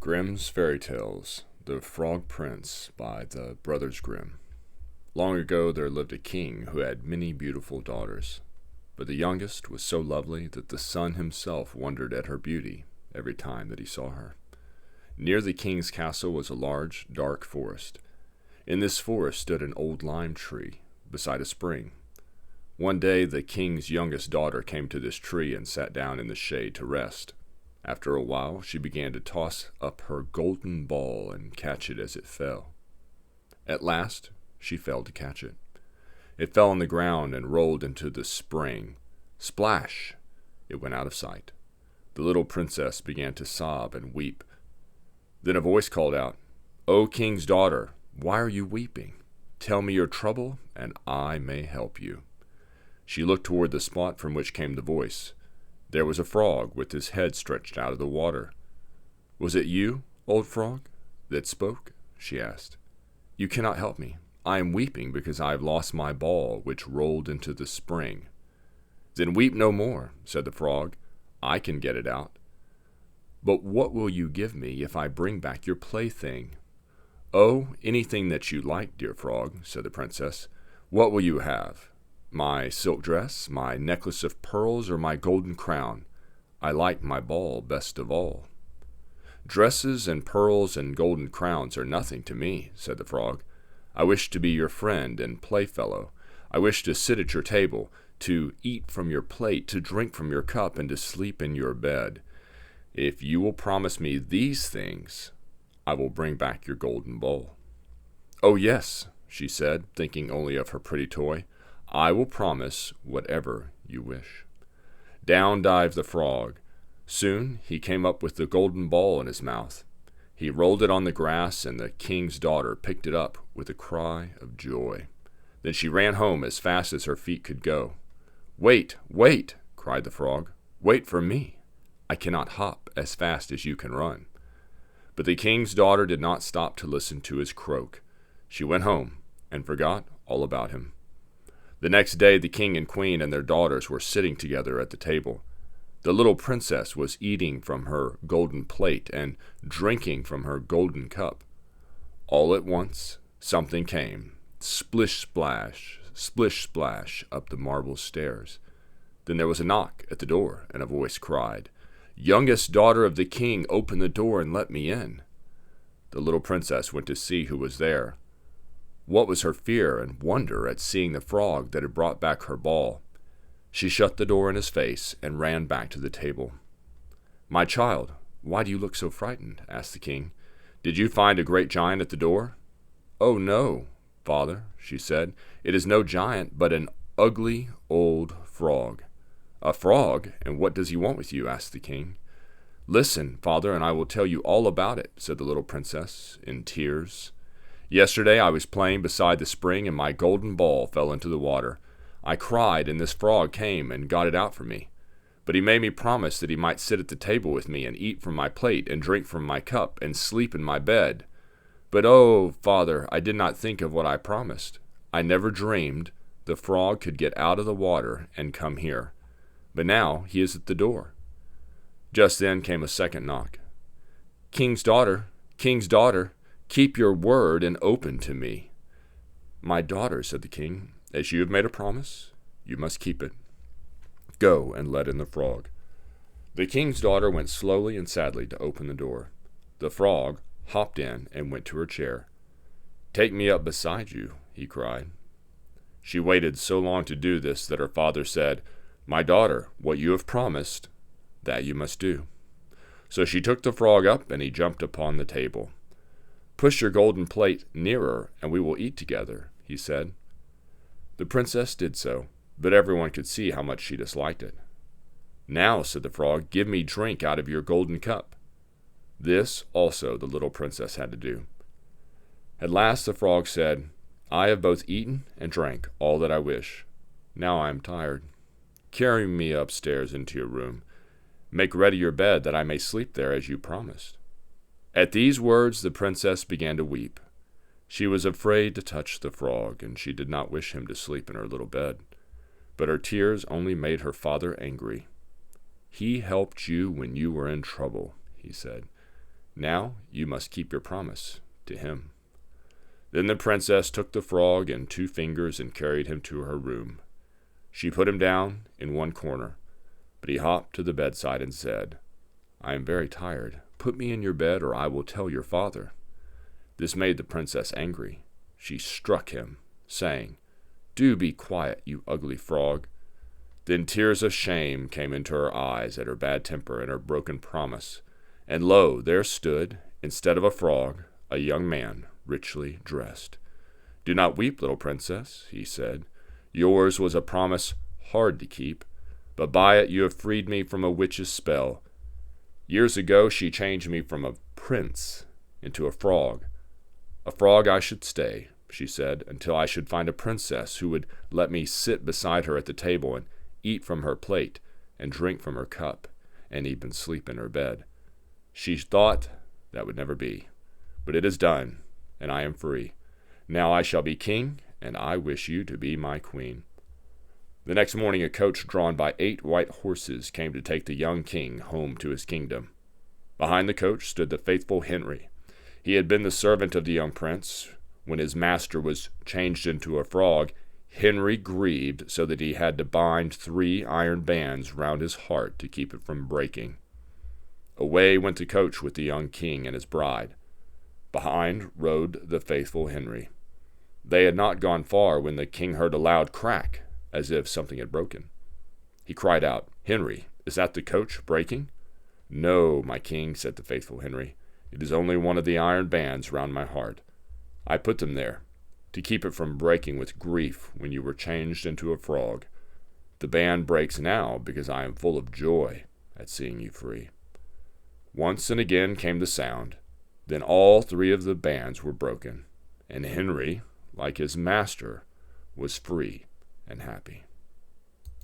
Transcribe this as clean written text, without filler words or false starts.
Grimm's Fairy Tales, The Frog Prince by the Brothers Grimm. Long ago there lived a king who had many beautiful daughters, but the youngest was so lovely that the sun himself wondered at her beauty every time that he saw her. Near the king's castle was a large, dark forest. In this forest stood an old lime tree beside a spring. One day the king's youngest daughter came to this tree and sat down in the shade to rest. After a while, she began to toss up her golden ball and catch it as it fell. At last, she failed to catch it. It fell on the ground and rolled into the spring. Splash! It went out of sight. The little princess began to sob and weep. Then a voice called out, "O king's daughter, why are you weeping? Tell me your trouble, and I may help you." She looked toward the spot from which came the voice. There was a frog with his head stretched out of the water. "Was it you, old frog, that spoke?" she asked. "You cannot help me. I am weeping because I have lost my ball, which rolled into the spring." "Then weep no more," said the frog. "I can get it out." "But what will you give me if I bring back your plaything?" "Oh, anything that you like, dear frog," said the princess. "What will you have? My silk dress, my necklace of pearls, or my golden crown? I like my ball best of all." "Dresses and pearls and golden crowns are nothing to me," said the frog. "I wish to be your friend and playfellow. I wish to sit at your table, to eat from your plate, to drink from your cup, and to sleep in your bed. If you will promise me these things, I will bring back your golden ball." "Oh, yes," she said, thinking only of her pretty toy. "I will promise whatever you wish." Down dived the frog. Soon he came up with the golden ball in his mouth. He rolled it on the grass, and the king's daughter picked it up with a cry of joy. Then she ran home as fast as her feet could go. "Wait, wait!" cried the frog. "Wait for me. I cannot hop as fast as you can run." But the king's daughter did not stop to listen to his croak. She went home and forgot all about him. The next day the king and queen and their daughters were sitting together at the table. The little princess was eating from her golden plate and drinking from her golden cup. All at once something came, splish splash, up the marble stairs. Then there was a knock at the door, and a voice cried, "Youngest daughter of the king, open the door and let me in." The little princess went to see who was there. What was her fear and wonder at seeing the frog that had brought back her ball? She shut the door in his face and ran back to the table. "My child, why do you look so frightened?" asked the king. "Did you find a great giant at the door?" "Oh, no, father," she said. "It is no giant, but an ugly old frog." "A frog? And what does he want with you?" asked the king. "Listen, father, and I will tell you all about it," said the little princess, in tears. "Yesterday I was playing beside the spring, and my golden ball fell into the water. I cried, and this frog came and got it out for me. But he made me promise that he might sit at the table with me and eat from my plate and drink from my cup and sleep in my bed. But oh, father, I did not think of what I promised. I never dreamed the frog could get out of the water and come here. But now he is at the door." Just then came a second knock. King's daughter, keep your word and open to me." "My daughter," said the king, "as you have made a promise, you must keep it. Go and let in the frog." The king's daughter went slowly and sadly to open the door. The frog hopped in and went to her chair. "Take me up beside you," he cried. She waited so long to do this that her father said, "My daughter, what you have promised, that you must do." So she took the frog up, and he jumped upon the table. "Push your golden plate nearer, and we will eat together," he said. The princess did so, but everyone could see how much she disliked it. "Now," said the frog, "give me drink out of your golden cup." This also the little princess had to do. At last the frog said, "I have both eaten and drank all that I wish. Now I am tired. Carry me upstairs into your room. Make ready your bed that I may sleep there as you promised." At these words the princess began to weep. She was afraid to touch the frog, and she did not wish him to sleep in her little bed. But her tears only made her father angry. "He helped you when you were in trouble," he said. Now you must keep your promise to him." Then the princess took the frog in 2 fingers and carried him to her room. She put him down in one corner, but he hopped to the bedside and said, "I am very tired. Put me in your bed, or I will tell your father." This made the princess angry. She struck him, saying, "Do be quiet, you ugly frog." Then tears of shame came into her eyes at her bad temper and her broken promise, and lo, there stood, instead of a frog, a young man, richly dressed. "Do not weep, little princess," he said. "Yours was a promise hard to keep, but by it you have freed me from a witch's spell. Years ago she changed me from a prince into a frog. A frog I should stay," she said, "until I should find a princess who would let me sit beside her at the table and eat from her plate and drink from her cup and even sleep in her bed. She thought that would never be, but it is done, and I am free. Now I shall be king, and I wish you to be my queen." The next morning a coach drawn by 8 white horses came to take the young king home to his kingdom. Behind the coach stood the faithful Henry. He had been the servant of the young prince. When his master was changed into a frog, Henry grieved so that he had to bind 3 iron bands round his heart to keep it from breaking. Away went the coach with the young king and his bride. Behind rode the faithful Henry. They had not gone far when the king heard a loud crack, as if something had broken. He cried out, "Henry, is that the coach breaking?" "No, my king," said the faithful Henry. "It is only one of the iron bands round my heart. I put them there to keep it from breaking with grief when you were changed into a frog. The band breaks now because I am full of joy at seeing you free." Once and again came the sound. Then all 3 of the bands were broken, and Henry, like his master, was free and happy.